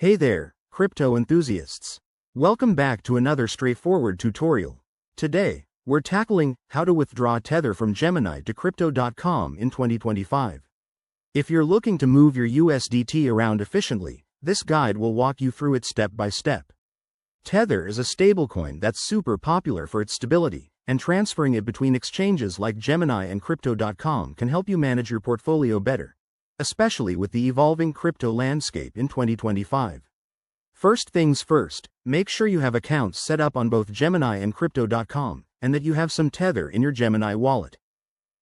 Hey there, crypto enthusiasts. Welcome back to another straightforward tutorial. Today, we're tackling how to withdraw Tether from Gemini to Crypto.com in 2025. If you're looking to move your USDT around efficiently, this guide will walk you through it step by step. Tether is a stablecoin that's super popular for its stability, and transferring it between exchanges like Gemini and Crypto.com can help you manage your portfolio better, especially with the evolving crypto landscape in 2025. First things first, make sure you have accounts set up on both Gemini and Crypto.com, and that you have some Tether in your Gemini wallet.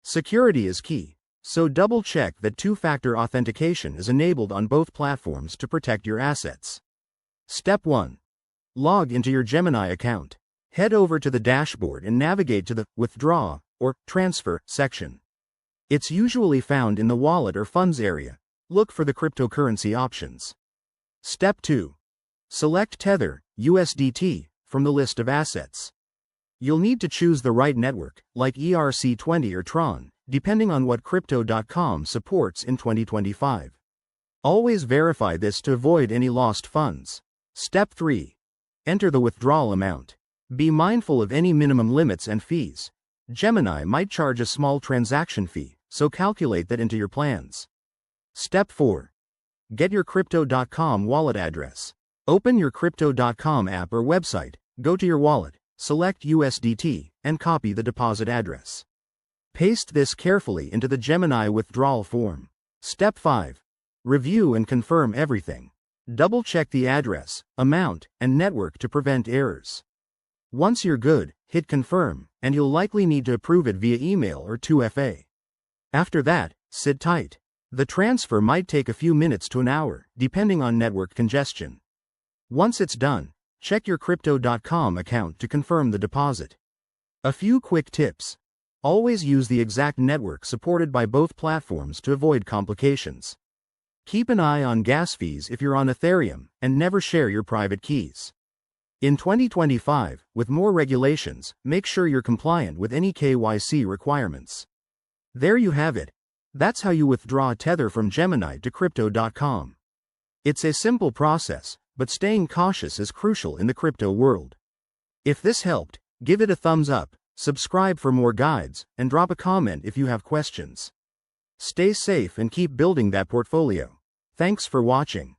Security is key, so double-check that two-factor authentication is enabled on both platforms to protect your assets. Step 1. Log into your Gemini account. Head over to the dashboard and navigate to the Withdraw or Transfer section. It's usually found in the Wallet or Funds area. Look for the cryptocurrency options. Step 2. Select Tether, USDT, from the list of assets. You'll need to choose the right network, like ERC20 or Tron, depending on what Crypto.com supports in 2025. Always verify this to avoid any lost funds. Step 3. Enter the withdrawal amount. Be mindful of any minimum limits and fees. Gemini might charge a small transaction fee, so calculate that into your plans. Step 4. Get your Crypto.com wallet address. Open your Crypto.com app or website, go to your wallet, select USDT, and copy the deposit address. Paste this carefully into the Gemini withdrawal form. Step 5. Review and confirm everything. Double-check the address, amount, and network to prevent errors. Once you're good, hit confirm, and you'll likely need to approve it via email or 2FA. After that, sit tight. The transfer might take a few minutes to an hour, depending on network congestion. Once it's done, check your Crypto.com account to confirm the deposit. A few quick tips. Always use the exact network supported by both platforms to avoid complications. Keep an eye on gas fees if you're on Ethereum, and never share your private keys. In 2025, with more regulations, make sure you're compliant with any KYC requirements. There you have it. That's how you withdraw Tether from Gemini to Crypto.com. It's a simple process, but staying cautious is crucial in the crypto world. If this helped, give it a thumbs up, subscribe for more guides, and drop a comment if you have questions. Stay safe and keep building that portfolio. Thanks for watching.